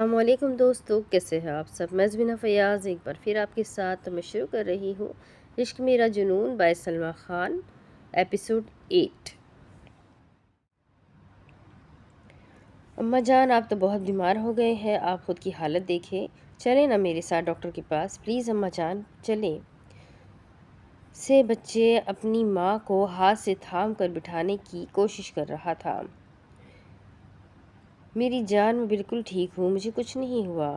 السلام علیکم دوستو، کیسے ہیں آپ سب؟ میں زبینہ فیاض ایک بار پھر آپ کے ساتھ میں شروع کر رہی ہوں عشق میرا جنون بائی سلمیٰ خان، ایپیسوڈ 8۔ اماں جان، آپ تو بہت بیمار ہو گئے ہیں، آپ خود کی حالت دیکھیں، چلیں نا میرے ساتھ ڈاکٹر کے پاس، پلیز اماں جان چلیں۔ سے بچے اپنی ماں کو ہاتھ سے تھام کر بٹھانے کی کوشش کر رہا تھا۔ میری جان، میں بالکل ٹھیک ہوں، مجھے کچھ نہیں ہوا۔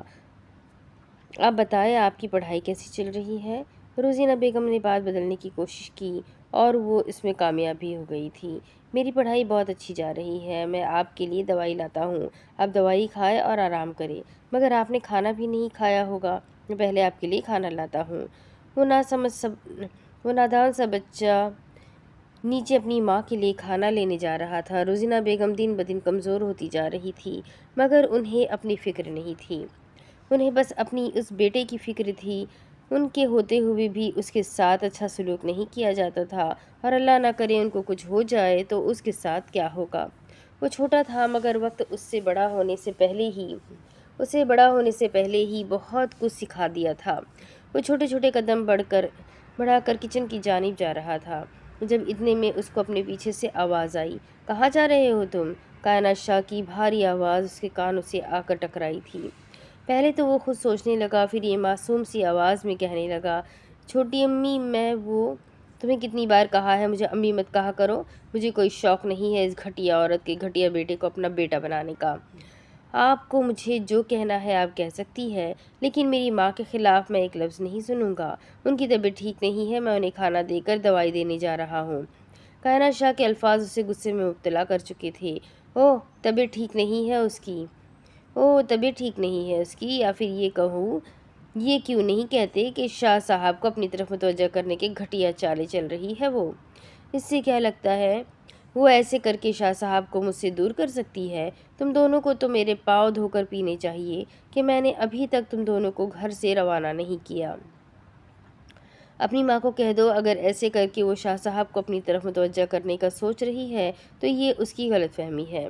آپ بتائیں، آپ کی پڑھائی کیسی چل رہی ہے؟ روزینہ بیگم نے بات بدلنے کی کوشش کی اور وہ اس میں کامیاب بھی ہو گئی تھی۔ میری پڑھائی بہت اچھی جا رہی ہے، میں آپ کے لیے دوائی لاتا ہوں، آپ دوائی کھائیں اور آرام کریں۔ مگر آپ نے کھانا بھی نہیں کھایا ہوگا، میں پہلے آپ کے لیے کھانا لاتا ہوں۔ وہ نادان سا بچہ نیچے اپنی ماں کے لیے کھانا لینے جا رہا تھا۔ روزینہ بیگم دن بدن کمزور ہوتی جا رہی تھی، مگر انہیں اپنی فکر نہیں تھی۔ انہیں بس اپنی اس بیٹے کی فکر تھی۔ ان کے ہوتے ہوئے بھی اس کے ساتھ اچھا سلوک نہیں کیا جاتا تھا، اور اللہ نہ کرے ان کو کچھ ہو جائے تو اس کے ساتھ کیا ہوگا۔ وہ چھوٹا تھا، مگر وقت اسے بڑا ہونے سے پہلے ہی بہت کچھ سکھا دیا تھا۔ وہ چھوٹے چھوٹے قدم بڑھا کر کچن کی جانب جا رہا تھا، جب اتنے میں اس کو اپنے پیچھے سے آواز آئی۔ کہاں جا رہے ہو تم؟ کائنات شاہ کی بھاری آواز اس کے کانوں سے آ کر ٹکرائی تھی۔ پہلے تو وہ خود سوچنے لگا، پھر یہ معصوم سی آواز میں کہنے لگا، چھوٹی امی، تمہیں کتنی بار کہا ہے مجھے امی مت کہا کرو۔ مجھے کوئی شوق نہیں ہے اس گھٹیا عورت کے گھٹیا بیٹے کو اپنا بیٹا بنانے کا۔ آپ کو مجھے جو کہنا ہے آپ کہہ سکتی ہے، لیکن میری ماں کے خلاف میں ایک لفظ نہیں سنوں گا۔ ان کی طبیعت ٹھیک نہیں ہے، میں انہیں کھانا دے کر دوائی دینے جا رہا ہوں۔ کائنات شاہ کے الفاظ اسے غصے میں مبتلا کر چکے تھے۔ طبیعت ٹھیک نہیں ہے اس کی؟ طبیعت ٹھیک نہیں ہے اس کی، یا پھر یہ کہوں، یہ کیوں نہیں کہتے کہ شاہ صاحب کو اپنی طرف متوجہ کرنے کے گھٹیا چالیں چل رہی ہے وہ؟ اس سے کیا لگتا ہے وہ ایسے کر کے شاہ صاحب کو مجھ سے دور کر سکتی ہے؟ تم دونوں کو تو میرے پاؤں دھو کر پینے چاہیے کہ میں نے ابھی تک تم دونوں کو گھر سے روانہ نہیں کیا۔ اپنی ماں کو کہہ دو، اگر ایسے کر کے وہ شاہ صاحب کو اپنی طرف متوجہ کرنے کا سوچ رہی ہے تو یہ اس کی غلط فہمی ہے،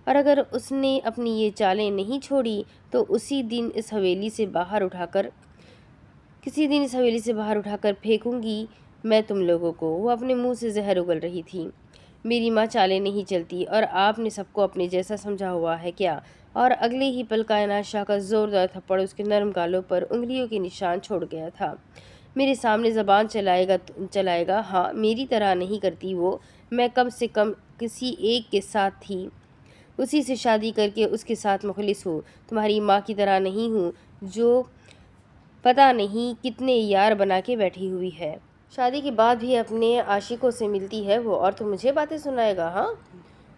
اور اگر اس نے اپنی یہ چالیں نہیں چھوڑی تو کسی دن اس حویلی سے باہر اٹھا کر پھینکوں گی میں تم لوگوں کو۔ وہ اپنے منہ سے زہر اگل رہی تھی۔ میری ماں چالیں نہیں چلتی، اور آپ نے سب کو اپنے جیسا سمجھا ہوا ہے کیا؟ اور اگلے ہی پل کائنات شاہ کا زوردار تھپڑ اس کے نرم گالوں پر انگلیوں کے نشان چھوڑ گیا تھا۔ میرے سامنے زبان چلائے گا؟ ہاں، میری طرح نہیں کرتی وہ، میں کم سے کم کسی ایک کے ساتھ تھی، اسی سے شادی کر کے اس کے ساتھ مخلص ہوں، تمہاری ماں کی طرح نہیں ہوں جو پتہ نہیں کتنے یار بنا کے بیٹھی ہوئی ہے۔ شادی کے بعد بھی اپنے عاشقوں سے ملتی ہے وہ، اور تو مجھے باتیں سنائے گا؟ ہاں۔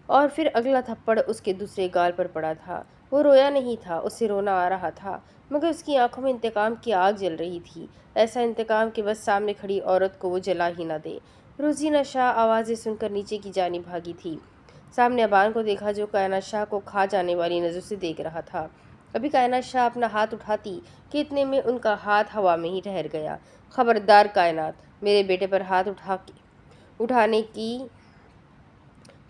اور پھر اگلا تھپڑ اس کے دوسرے گال پر پڑا تھا۔ وہ رویا نہیں تھا، اسے رونا آ رہا تھا، مگر اس کی آنکھوں میں انتقام کی آگ جل رہی تھی، ایسا انتقام کہ بس سامنے کھڑی عورت کو وہ جلا ہی نہ دے۔ روزینہ شاہ آوازیں سن کر نیچے کی جانب بھاگی تھی۔ سامنے ابان کو دیکھا جو کائنات شاہ کو کھا جانے والی نظر سے دیکھ رہا تھا۔ ابھی کائنات شاہ اپنا ہاتھ اٹھاتی کہ اتنے میں ان کا ہاتھ ہوا میں ہی ٹھہر گیا۔ خبردار کائنات، میرے بیٹے پر ہاتھ اٹھانے کی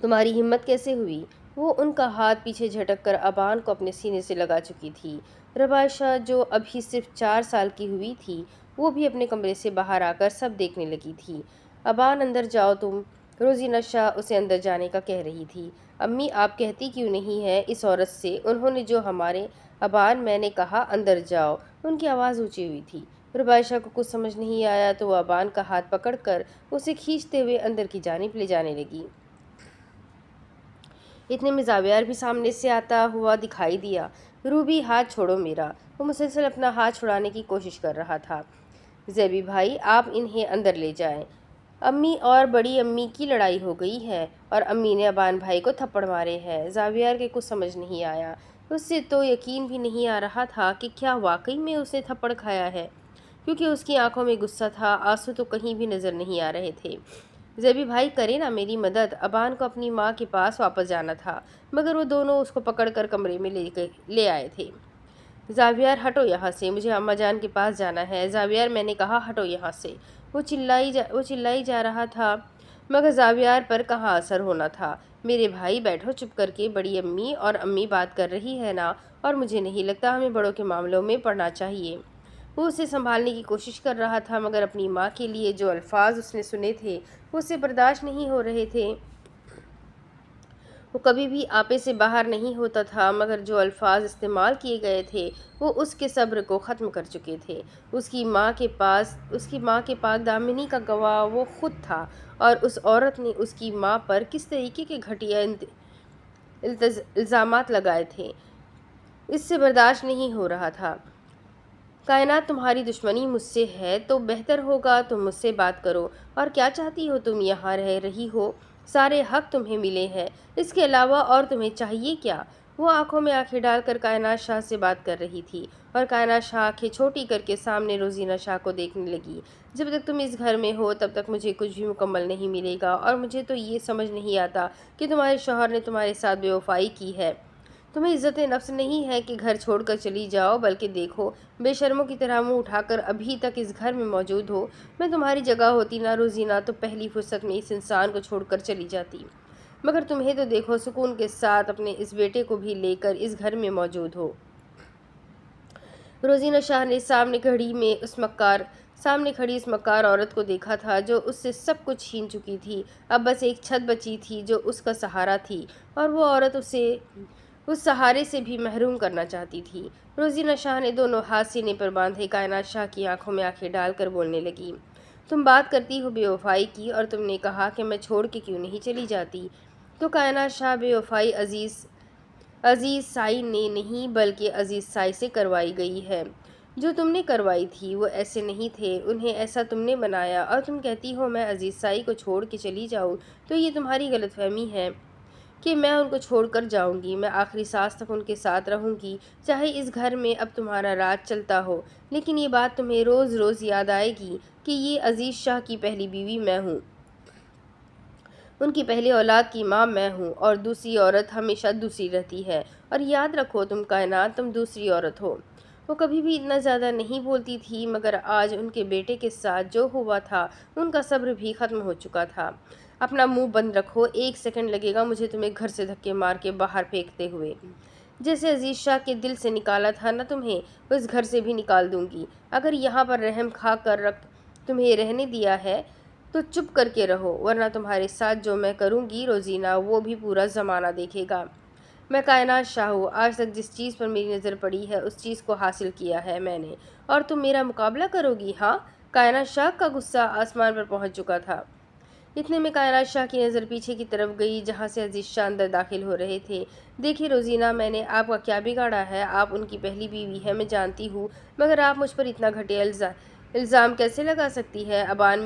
تمہاری ہمت کیسے ہوئی؟ وہ ان کا ہاتھ پیچھے جھٹک کر ابان کو اپنے سینے سے لگا چکی تھی۔ ربائشہ جو ابھی صرف 4 سال کی ہوئی تھی، وہ بھی اپنے کمرے سے باہر آ کر سب دیکھنے لگی تھی۔ ابان، اندر جاؤ تم، روزینہ شاہ اسے اندر جانے کا کہہ رہی تھی۔ امی، آپ کہتی کیوں نہیں ہے اس عورت سے؟ انہوں نے جو ہمارے ابان، میں نے کہا اندر جاؤ۔ ان کی آواز اونچی ہوئی تھی۔ ربائشہ کو کچھ سمجھ نہیں آیا تو وہ ابان کا ہاتھ پکڑ کر اسے کھینچتے ہوئے اندر کی جانب لے جانے لگی۔ اتنے میں زاویار بھی سامنے سے آتا ہوا دکھائی دیا۔ روبی، ہاتھ چھوڑو میرا۔ وہ مسلسل اپنا ہاتھ چھڑانے کی کوشش کر رہا تھا۔ زیبی بھائی، آپ انہیں اندر لے جائیں۔ امی اور بڑی امی کی لڑائی ہو گئی ہے، اور امی نے ابان بھائی کو تھپڑ مارے ہیں۔ زاویار کے کچھ سمجھ نہیں آیا۔ اس سے تو یقین بھی نہیں آ رہا تھا کہ کیا واقعی میں اس نے تھپڑ کھایا ہے، کیونکہ اس کی آنکھوں میں غصہ تھا، آنسو تو کہیں بھی نظر نہیں آ رہے تھے۔ زیبی بھائی، کرے نا میری مدد۔ ابان کو اپنی ماں کے پاس واپس جانا تھا، مگر وہ دونوں اس کو پکڑ کر کمرے میں لے آئے تھے۔ زاویار، ہٹو یہاں سے، مجھے اماں جان کے پاس جانا ہے۔ زاویار، میں نے کہا ہٹو یہاں سے۔ وہ چلائی جا رہا تھا، مگر زاویار پر کہاں اثر ہونا تھا۔ میرے بھائی بیٹھو چپ کر کے، بڑی امی اور امی بات کر رہی ہے نا، اور مجھے نہیں لگتا ہمیں بڑوں کے معاملوں میں پڑنا چاہیے۔ وہ اسے سنبھالنے کی کوشش کر رہا تھا، مگر اپنی ماں کے لیے جو الفاظ اس نے سنے تھے وہ اسے برداشت نہیں ہو رہے تھے۔ وہ کبھی بھی آپے سے باہر نہیں ہوتا تھا، مگر جو الفاظ استعمال کیے گئے تھے وہ اس کے صبر کو ختم کر چکے تھے۔ اس کی ماں کے پاک دامنی کا گواہ وہ خود تھا، اور اس عورت نے اس کی ماں پر کس طریقے کے گھٹیا الزامات لگائے تھے، اس سے برداشت نہیں ہو رہا تھا۔ کائنات تمہاری دشمنی مجھ سے ہے تو بہتر ہوگا تم مجھ سے بات کرو، اور کیا چاہتی ہو تم؟ یہاں رہ رہی ہو، سارے حق تمہیں ملے ہیں، اس کے علاوہ اور تمہیں چاہیے کیا؟ وہ آنکھوں میں آنکھیں ڈال کر کائنات شاہ سے بات کر رہی تھی، اور کائنات شاہ آنکھیں چھوٹی کر کے سامنے روزینہ شاہ کو دیکھنے لگی۔ جب تک تم اس گھر میں ہو تب تک مجھے کچھ بھی مکمل نہیں ملے گا، اور مجھے تو یہ سمجھ نہیں آتا کہ تمہارے شوہر نے تمہارے ساتھ بے وفائی کی ہے۔ تمہیں عزت نفس نہیں ہے کہ گھر چھوڑ کر چلی جاؤ، بلکہ دیکھو بے شرموں کی طرح منہ اٹھا کر ابھی تک اس گھر میں موجود ہو۔ میں تمہاری جگہ ہوتی نا روزینہ تو پہلی فرصت میں اس انسان کو چھوڑ کر چلی جاتی، مگر تمہیں تو دیکھو سکون کے ساتھ اپنے اس بیٹے کو بھی لے کر اس گھر میں موجود ہو۔ روزینہ شاہ نے سامنے کھڑی اس مکار عورت کو دیکھا تھا جو اس سے سب کچھ چھین چکی تھی۔ اب بس ایک چھت بچی تھی جو اس کا سہارا تھی، اور وہ عورت اسے اس سہارے سے بھی محروم کرنا چاہتی تھی۔ روزینہ شاہ نے دونوں ہاتھ سینے پر باندھے کائنات شاہ کی آنکھوں میں آنکھیں ڈال کر بولنے لگی، تم بات کرتی ہو بے وفائی کی، اور تم نے کہا کہ میں چھوڑ کے کیوں نہیں چلی جاتی؟ تو کائنات شاہ بے وفائی عزیز سائی نے نہیں بلکہ عزیز سائی سے کروائی گئی ہے۔ جو تم نے کروائی تھی وہ ایسے نہیں تھے، انہیں ایسا تم نے بنایا، اور تم کہتی ہو میں عزیز سائی کو چھوڑ کے چلی جاؤں، تو یہ تمہاری غلط فہمی ہے کہ میں ان کو چھوڑ کر جاؤں گی۔ میں آخری سانس تک ان کے ساتھ رہوں گی، چاہے اس گھر میں اب تمہارا راج چلتا ہو، لیکن یہ بات تمہیں روز روز یاد آئے گی کہ یہ عزیز شاہ کی پہلی بیوی میں ہوں، ان کی پہلی اولاد کی ماں میں ہوں، اور دوسری عورت ہمیشہ دوسری رہتی ہے، اور یاد رکھو تم کائنات تم دوسری عورت ہو۔ وہ کبھی بھی اتنا زیادہ نہیں بولتی تھی، مگر آج ان کے بیٹے کے ساتھ جو ہوا تھا ان کا صبر بھی ختم ہو چکا تھا۔ اپنا منہ بند رکھو، 1 سیکنڈ لگے گا مجھے تمہیں گھر سے دھکے مار کے باہر پھینکتے ہوئے۔ جیسے عزیز شاہ کے دل سے نکالا تھا نہ تمہیں، وہ اس گھر سے بھی نکال دوں گی۔ اگر یہاں پر رحم کھا کر تمہیں رہنے دیا ہے تو چپ کر کے رہو، ورنہ تمہارے ساتھ جو میں کروں گی روزینہ وہ بھی پورا زمانہ دیکھے گا۔ میں کائنات شاہ ہوں، آج تک جس چیز پر میری نظر پڑی ہے اس چیز کو حاصل کیا ہے میں نے، اور تم میرا مقابلہ کرو گی؟ ہاں؟ کائنات شاہ کا غصہ آسمان پر پہنچ چکا تھا۔ اتنے میں کائنات شاہ کی نظر پیچھے کی طرف گئی جہاں سے عزیز شاہ اندر داخل ہو رہے تھے۔ دیکھیے روزینہ، میں نے آپ کا کیا بگاڑا ہے؟ آپ ان کی پہلی بیوی ہے میں جانتی ہوں، مگر آپ مجھ پر اتنا گھٹیا الزام کیسے لگا سکتی ہے؟ ابان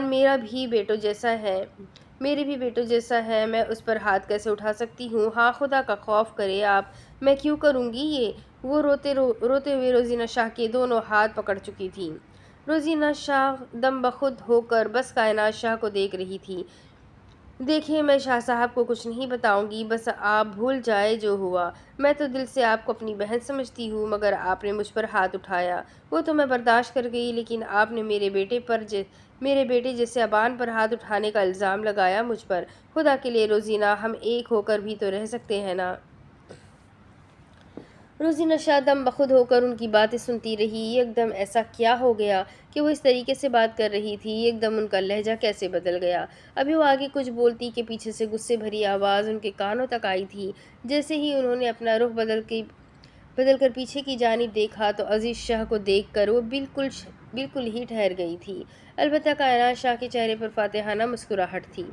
میرا بھی بیٹوں جیسا ہے، میرے بھی بیٹوں جیسا ہے، میں اس پر ہاتھ کیسے اٹھا سکتی ہوں؟ ہاں، خدا کا خوف کرے آپ، میں کیوں کروں گی یہ؟ وہ روتے ہوئے روزینہ شاہ کے دونوں ہاتھ پکڑ چکی تھی۔ روزینہ شاہ دم بخود ہو کر بس کائنات شاہ کو دیکھ رہی تھی۔ دیکھیے میں شاہ صاحب کو کچھ نہیں بتاؤں گی، بس آپ بھول جائے جو ہوا۔ میں تو دل سے آپ کو اپنی بہن سمجھتی ہوں، مگر آپ نے مجھ پر ہاتھ اٹھایا وہ تو میں برداشت کر گئی، لیکن آپ نے میرے بیٹے جیسے ابان پر ہاتھ اٹھانے کا الزام لگایا مجھ پر۔ خدا کے لیے روزینہ، ہم ایک ہو کر بھی تو رہ سکتے ہیں نا؟ روزینہ شاہ دم بخود ہو کر ان کی باتیں سنتی رہی۔ یک دم ایسا کیا ہو گیا کہ وہ اس طریقے سے بات کر رہی تھی؟ یک دم ان کا لہجہ کیسے بدل گیا؟ ابھی وہ آگے کچھ بولتی کہ پیچھے سے غصے بھری آواز ان کے کانوں تک آئی تھی۔ جیسے ہی انہوں نے اپنا رخ بدل کر پیچھے کی جانب دیکھا تو عزیز شاہ کو دیکھ کر وہ بالکل ہی ٹھہر گئی تھی، البتہ کائنات شاہ کے چہرے پر فاتحانہ مسکراہٹ تھی۔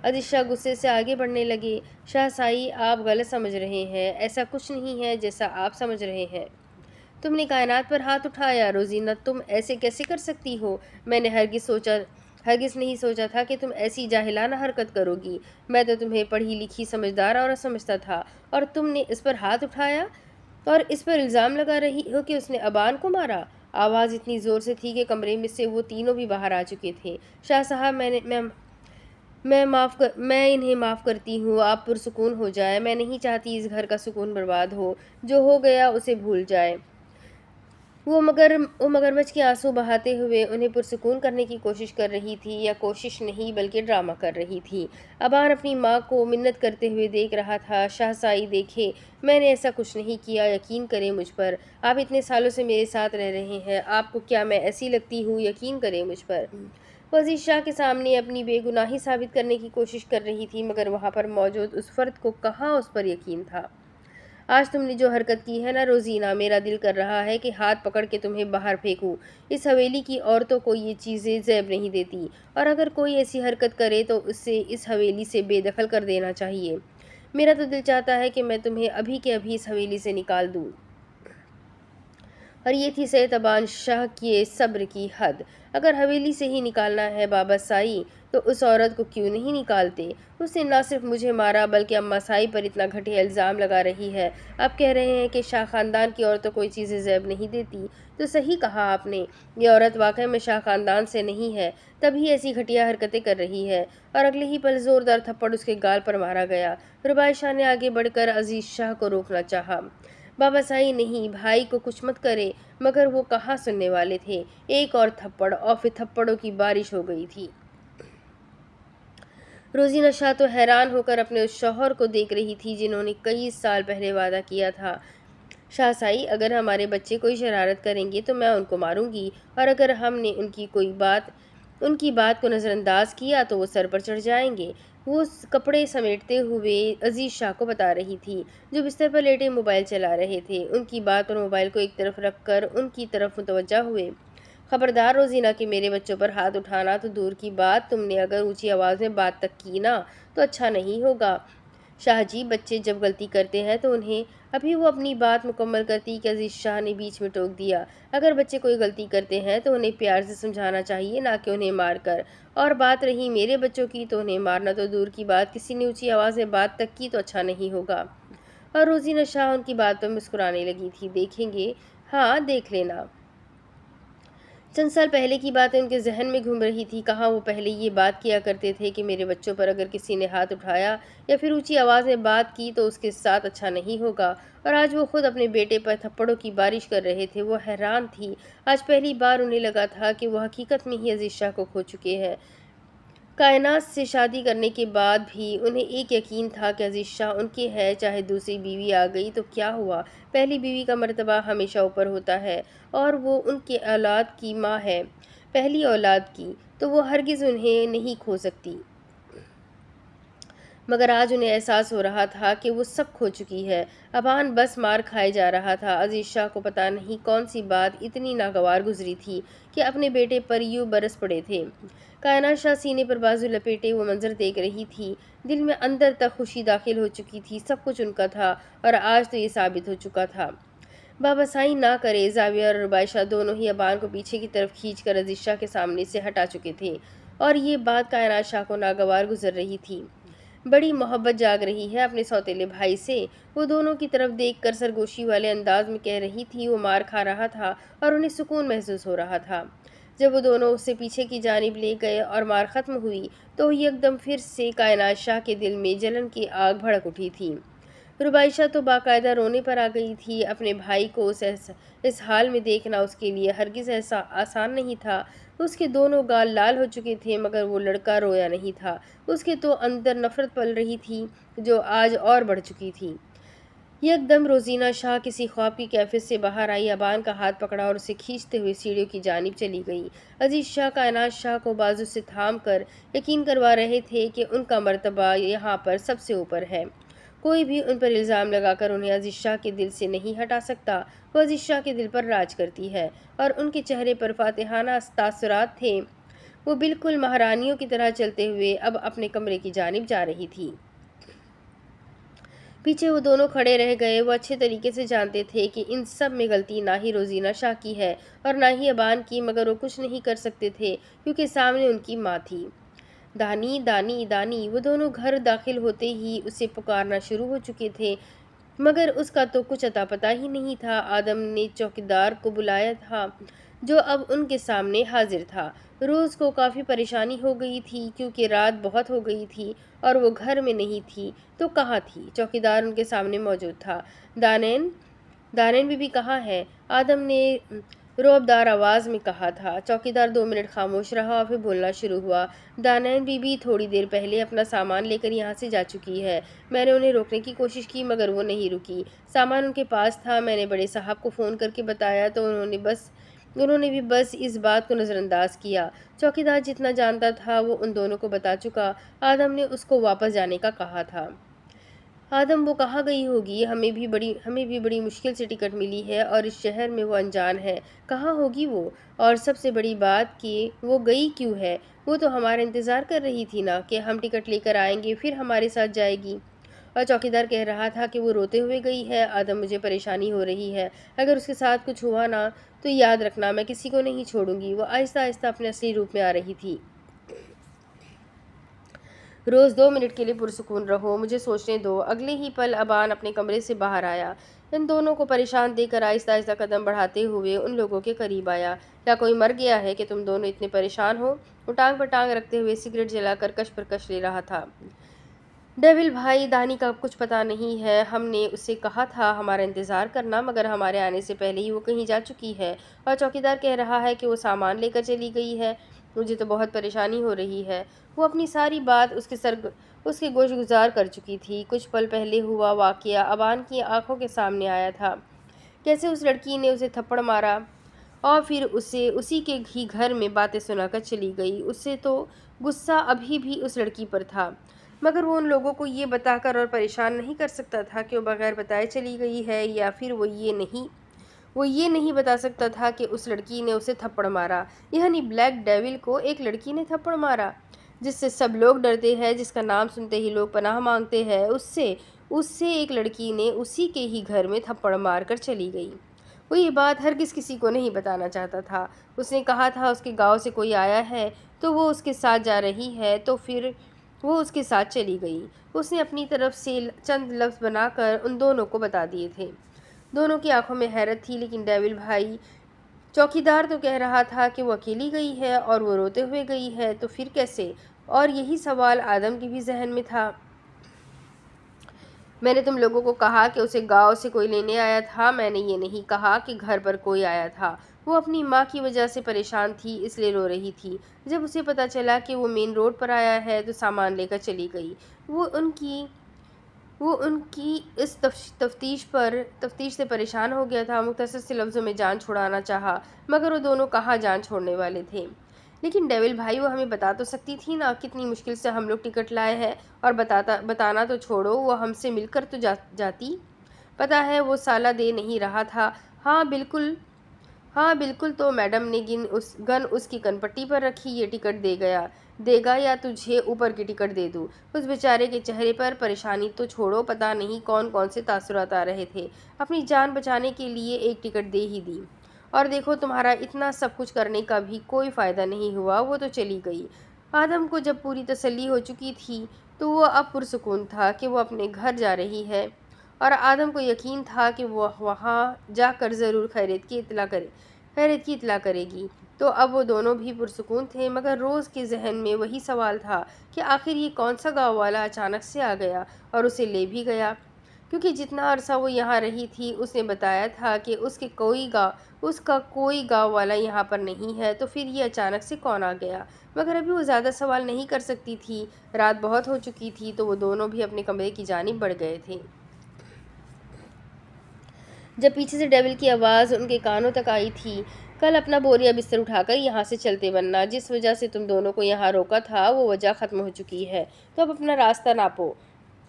عزیز شاہ غصے سے آگے بڑھنے لگے، شاہ صاحب آپ غلط سمجھ رہے ہیں، ایسا کچھ نہیں ہے جیسا آپ سمجھ رہے ہیں۔ تم نے کائنات پر ہاتھ اٹھایا؟ روزینہ تم ایسے کیسے کر سکتی ہو؟ میں نے ہرگز نہیں سوچا تھا کہ تم ایسی جاہلانہ حرکت کرو گی۔ میں تو تمہیں پڑھی لکھی سمجھدار عورت سمجھتا تھا، اور تم نے اس پر ہاتھ اٹھایا اور اس پر الزام لگا رہی ہو کہ اس نے ابان کو مارا۔ آواز اتنی زور سے تھی کہ کمرے میں سے وہ تینوں بھی باہر آ چکے تھے۔ شاہ صاحب میں انہیں معاف کرتی ہوں، آپ پرسکون ہو جائیں، میں نہیں چاہتی اس گھر کا سکون برباد ہو، جو ہو گیا اسے بھول جائیں۔ وہ مگرمچھ کے آنسو بہاتے ہوئے انہیں پرسکون کرنے کی کوشش کر رہی تھی، یا کوشش نہیں بلکہ ڈرامہ کر رہی تھی۔ ابان اپنی ماں کو منت کرتے ہوئے دیکھ رہا تھا۔ شاہزائی دیکھے، میں نے ایسا کچھ نہیں کیا، یقین کریں مجھ پر، آپ اتنے سالوں سے میرے ساتھ رہ رہے ہیں، آپ کو کیا میں ایسی لگتی ہوں؟ یقین کریں مجھ پر۔ وہ عزیز شاہ کے سامنے اپنی بے گناہی ثابت کرنے کی کوشش کر رہی تھی، مگر وہاں پر موجود اس فرد کو کہاں اس پر یقین تھا۔ آج تم نے جو حرکت کی ہے نا روزینہ، میرا دل کر رہا ہے کہ ہاتھ پکڑ کے تمہیں باہر پھینکوں۔ اس حویلی کی عورتوں کو یہ چیزیں زیب نہیں دیتی، اور اگر کوئی ایسی حرکت کرے تو اسے اس حویلی سے بے دخل کر دینا چاہیے۔ میرا تو دل چاہتا ہے کہ میں تمہیں ابھی کے ابھی اس حویلی سے نکال دوں۔ اور یہ تھی سید ابان شاہ کے صبر کی حد۔ اگر حویلی سے ہی نکالنا ہے بابا سائی تو اس عورت کو کیوں نہیں نکالتے؟ اس نے نہ صرف مجھے مارا بلکہ اماں سائی پر اتنا گھٹیا الزام لگا رہی ہے۔ آپ کہہ رہے ہیں کہ شاہ خاندان کی عورتوں کوئی چیزیں زیب نہیں دیتی، تو صحیح کہا آپ نے، یہ عورت واقعی میں شاہ خاندان سے نہیں ہے، تبھی ایسی گھٹیا حرکتیں کر رہی ہے۔ اور اگلے ہی پل زوردار تھپڑ اس کے گال پر مارا گیا۔ ربائی شاہ نے آگے بڑھ کر عزیز شاہ کو روکنا چاہا۔ بابا سائی نہیں، بھائی کو کچھ مت کرے، مگر وہ کہاں سننے والے تھے۔ ایک اور تھپڑ اور پھر تھپڑوں کی بارش ہو گئی تھی۔ روزینہ شاہ تو حیران ہو کر اپنے اس شوہر کو دیکھ رہی تھی جنہوں نے کئی سال پہلے وعدہ کیا تھا، شاہ سائی اگر ہمارے بچے کوئی شرارت کریں گے تو میں ان کو ماروں گی، اور اگر ہم نے ان کی بات کو نظر انداز کیا تو وہ سر پر چڑھ جائیں گے۔ وہ کپڑے سمیٹتے ہوئے عزیز شاہ کو بتا رہی تھی، جو بستر پر لیٹے موبائل چلا رہے تھے۔ ان کی بات اور موبائل کو ایک طرف رکھ کر ان کی طرف متوجہ ہوئے۔ خبردار روزینہ کہ میرے بچوں پر ہاتھ اٹھانا تو دور کی بات، تم نے اگر اونچی آواز میں بات تک کی نا تو اچھا نہیں ہوگا۔ شاہ جی، بچے جب غلطی کرتے ہیں تو انہیں… ابھی وہ اپنی بات مکمل کرتی کہ عزیز شاہ نے بیچ میں ٹوک دیا، اگر بچے کوئی غلطی کرتے ہیں تو انہیں پیار سے سمجھانا چاہیے، نہ کہ انہیں مار کر۔ اور بات رہی میرے بچوں کی تو انہیں مارنا تو دور کی بات، کسی نے اونچی آواز میں بات تک کی تو اچھا نہیں ہوگا۔ اور روزینہ شاہ ان کی بات پر مسکرانے لگی تھی۔ دیکھیں گے، ہاں دیکھ لینا۔ چند سال پہلے کی باتیں ان کے ذہن میں گھوم رہی تھی۔ کہاں وہ پہلے یہ بات کیا کرتے تھے کہ میرے بچوں پر اگر کسی نے ہاتھ اٹھایا یا پھر اونچی آواز میں بات کی تو اس کے ساتھ اچھا نہیں ہوگا، اور آج وہ خود اپنے بیٹے پر تھپڑوں کی بارش کر رہے تھے۔ وہ حیران تھی۔ آج پہلی بار انہیں لگا تھا کہ وہ حقیقت میں ہی عزیز شاہ کو کھو چکے ہیں۔ کائنات سے شادی کرنے کے بعد بھی انہیں ایک یقین تھا کہ عزیز شاہ ان کے ہے، چاہے دوسری بیوی آ گئی تو کیا ہوا، پہلی بیوی کا مرتبہ ہمیشہ اوپر ہوتا ہے، اور وہ ان کے اولاد کی ماں ہے، پہلی اولاد کی، تو وہ ہرگز انہیں نہیں کھو سکتی۔ مگر آج انہیں احساس ہو رہا تھا کہ وہ سب کھو چکی ہے۔ ابان بس مار کھائے جا رہا تھا۔ عزیز شاہ کو پتہ نہیں کون سی بات اتنی ناگوار گزری تھی کہ اپنے بیٹے پر یوں برس پڑے تھے۔ کائنات شاہ سینے پر بازو لپیٹے وہ منظر دیکھ رہی تھی۔ دل میں اندر تک خوشی داخل ہو چکی تھی، سب کچھ ان کا تھا، اور آج تو یہ ثابت ہو چکا تھا۔ بابا سائی نہ کرے، زاویہ اور ربائی شاہ دونوں ہی ابان کو پیچھے کی طرف کھینچ کر عزیز شاہ کے سامنے سے ہٹا چکے تھے، اور یہ بات کائنات شاہ کو ناگوار گزر رہی تھی۔ بڑی محبت جاگ رہی ہے اپنے سوتیلے بھائی سے، وہ دونوں کی طرف دیکھ کر سرگوشی والے انداز میں کہہ رہی تھی۔ وہ مار کھا رہا تھا اور انہیں سکون محسوس ہو رہا تھا۔ جب وہ دونوں اسے پیچھے کی جانب لے گئے اور مار ختم ہوئی تو یکدم پھر سے کائنات شاہ کے دل میں جلن کی آگ بھڑک اٹھی تھی۔ ربائی شاہ تو باقاعدہ رونے پر آ گئی تھی۔ اپنے بھائی کو اس حال میں دیکھنا اس کے لیے ہرگز ایسا آسان نہیں تھا۔ اس کے دونوں گال لال ہو چکے تھے، مگر وہ لڑکا رویا نہیں تھا۔ اس کے تو اندر نفرت پل رہی تھی جو آج اور بڑھ چکی تھی۔ یکدم روزینہ شاہ کسی خواب کی کیفیت سے باہر آئی، ابان کا ہاتھ پکڑا اور اسے کھینچتے ہوئے سیڑھیوں کی جانب چلی گئی۔ عزیز شاہ کائنات شاہ کو بازو سے تھام کر یقین کروا رہے تھے کہ ان کا مرتبہ یہاں پر سب سے اوپر ہے۔ کوئی بھی ان پر الزام لگا کر انہیں عزیز شاہ کے دل سے نہیں ہٹا سکتا۔ وہ عزیز شاہ کے دل پر راج کرتی ہے، اور ان کے چہرے پر فاتحانہ تاثرات تھے۔ وہ بالکل مہارانیوں کی طرح چلتے ہوئے اب اپنے کمرے کی جانب جا رہی تھی۔ پیچھے وہ دونوں کھڑے رہ گئے۔ وہ اچھے طریقے سے جانتے تھے کہ ان سب میں غلطی نہ ہی روزینہ شاہ کی ہے اور نہ ہی ابان کی، مگر وہ کچھ نہیں کر سکتے تھے کیونکہ سامنے ان کی ماں تھی۔ دانی، دانی، دانی! وہ دونوں گھر داخل ہوتے ہی اسے پکارنا شروع ہو چکے تھے، مگر اس کا تو کچھ اتا پتہ ہی نہیں تھا۔ آدم نے چوکیدار کو بلایا تھا جو اب ان کے سامنے حاضر تھا۔ روز کو کافی پریشانی ہو گئی تھی کیونکہ رات بہت ہو گئی تھی اور وہ گھر میں نہیں تھی تو کہاں تھی؟ چوکیدار ان کے سامنے موجود تھا۔ دانین، دانین بیوی کہاں ہے؟ آدم نے رعبدار آواز میں کہا تھا۔ چوکیدار 2 منٹ خاموش رہا اور پھر بولنا شروع ہوا۔ دانین بیوی تھوڑی دیر پہلے اپنا سامان لے کر یہاں سے جا چکی ہے۔ میں نے انہیں روکنے کی کوشش کی مگر وہ نہیں رکی۔ سامان ان کے پاس تھا۔ میں نے بڑے صاحب کو فون کر کے بتایا تو انہوں نے بھی بس اس بات کو نظر انداز کیا۔ چوکیدار جتنا جانتا تھا وہ ان دونوں کو بتا چکا۔ آدم نے اس کو واپس جانے کا کہا تھا۔ آدم وہ کہاں گئی ہوگی؟ ہمیں بھی بڑی مشکل سے ٹکٹ ملی ہے اور اس شہر میں وہ انجان ہے۔ کہاں ہوگی وہ؟ اور سب سے بڑی بات کہ وہ گئی کیوں ہے؟ وہ تو ہمارا انتظار کر رہی تھی نا کہ ہم ٹکٹ لے کر آئیں گے پھر ہمارے ساتھ جائے گی۔ اور چوکیدار کہہ رہا تھا کہ وہ روتے ہوئے گئی ہے۔ آدم مجھے پریشانی ہو رہی ہے۔ اگر اس کے ساتھ کچھ ہوا نا تو یاد رکھنا میں کسی کو نہیں چھوڑوں گی۔ وہ آہستہ آہستہ اپنے اصلی روپ میں آ رہی تھی۔ روز 2 منٹ کے لیے پرسکون رہو، مجھے سوچنے دو۔ اگلے ہی پل ابان اپنے کمرے سے باہر آیا۔ ان دونوں کو پریشان دیکھ کر آہستہ آہستہ قدم بڑھاتے ہوئے ان لوگوں کے قریب آیا۔ کیا کوئی مر گیا ہے کہ تم دونوں اتنے پریشان ہو؟ وہ ٹانگ پر ٹانگ رکھتے ہوئے سگریٹ جلا کر کش پر کش لے رہا تھا۔ ڈیول بھائی، دانی کا کچھ پتہ نہیں ہے۔ ہم نے اسے کہا تھا ہمارا انتظار کرنا مگر ہمارے آنے سے پہلے ہی وہ کہیں جا چکی ہے۔ اور چوکیدار کہہ رہا ہے کہ وہ سامان لے کر چلی گئی ہے۔ مجھے تو بہت پریشانی ہو رہی ہے۔ وہ اپنی ساری بات اس کے گوش گزار کر چکی تھی۔ کچھ پل پہلے ہوا واقعہ ابان کی آنکھوں کے سامنے آیا تھا۔ کیسے اس لڑکی نے اسے تھپڑ مارا اور پھر اسے اسی کے ہی گھر میں باتیں سنا کر چلی گئی۔ اسے تو غصہ ابھی بھی اس لڑکی پر تھا مگر وہ ان لوگوں کو یہ بتا کر اور پریشان نہیں کر سکتا تھا کہ وہ بغیر بتائے چلی گئی ہے، یا پھر وہ یہ نہیں بتا سکتا تھا کہ اس لڑکی نے اسے تھپڑ مارا، یعنی بلیک ڈیول کو ایک لڑکی نے تھپڑ مارا جس سے سب لوگ ڈرتے ہیں، جس کا نام سنتے ہی لوگ پناہ مانگتے ہیں۔ اس سے ایک لڑکی نے اسی کے ہی گھر میں تھپڑ مار کر چلی گئی۔ وہ یہ بات ہرگز کسی کو نہیں بتانا چاہتا تھا۔ اس نے کہا تھا اس کے گاؤں سے کوئی آیا ہے تو وہ اس کے ساتھ جا رہی ہے، تو پھر وہ اس کے ساتھ چلی گئی۔ اس نے اپنی طرف سے چند لفظ بنا کر ان دونوں کو بتا دیے تھے۔ دونوں کی آنکھوں میں حیرت تھی۔ لیکن ڈیول بھائی، چوکیدار تو کہہ رہا تھا کہ وہ اکیلی گئی ہے اور وہ روتے ہوئے گئی ہے، تو پھر کیسے؟ اور یہی سوال آدم کے بھی ذہن میں تھا۔ میں نے تم لوگوں کو کہا کہ اسے گاؤں سے کوئی لینے آیا تھا، میں نے یہ نہیں کہا کہ گھر پر کوئی آیا تھا۔ وہ اپنی ماں کی وجہ سے پریشان تھی اس لیے رو رہی تھی۔ جب اسے پتہ چلا کہ وہ مین روڈ پر آیا ہے تو سامان لے کر چلی گئی۔ وہ ان کی اس تفتیش سے پریشان ہو گیا تھا۔ مختصر سے لفظوں میں جان چھڑانا چاہا مگر وہ دونوں کہاں جان چھوڑنے والے تھے۔ لیکن ڈیول بھائی، وہ ہمیں بتا تو سکتی تھی نا، کتنی مشکل سے ہم لوگ ٹکٹ لائے ہیں، اور بتانا تو چھوڑو، وہ ہم سے مل کر تو جاتی۔ پتہ ہے وہ سالہ دے نہیں رہا تھا۔ ہاں بالکل تو میڈم نے گن اس کی کنپٹی پر رکھی۔ یہ ٹکٹ دے گا یا تجھے اوپر کی ٹکٹ دے دوں؟ اس بیچارے کے چہرے پر پریشانی تو چھوڑو، پتہ نہیں کون سے تاثرات آ رہے تھے۔ اپنی جان بچانے کے لیے ایک ٹکٹ دے ہی دی، اور دیکھو تمہارا اتنا سب کچھ کرنے کا بھی کوئی فائدہ نہیں ہوا، وہ تو چلی گئی۔ آدم کو جب پوری تسلی ہو چکی تھی تو وہ اب پرسکون تھا کہ وہ اپنے گھر جا رہی ہے، اور آدم کو یقین تھا کہ وہ وہاں جا کر ضرور خیریت کی اطلاع کرے گی۔ تو اب وہ دونوں بھی پرسکون تھے مگر روز کے ذہن میں وہی سوال تھا کہ آخر یہ کون سا گاؤں والا اچانک سے آ گیا اور اسے لے بھی گیا، کیونکہ جتنا عرصہ وہ یہاں رہی تھی اس نے بتایا تھا کہ اس کا کوئی گاؤں والا یہاں پر نہیں ہے، تو پھر یہ اچانک سے کون آ گیا؟ مگر ابھی وہ زیادہ سوال نہیں کر سکتی تھی۔ رات بہت ہو چکی تھی تو وہ دونوں بھی اپنے کمرے کی جانب بڑھ گئے تھے۔ جب پیچھے سے ڈیول کی آواز ان کے کانوں تک آئی تھی، کل اپنا بوریا بستر اٹھا کر یہاں سے چلتے بننا، جس وجہ سے تم دونوں کو یہاں روکا تھا وہ وجہ ختم ہو چکی ہے، تو اب اپنا راستہ ناپو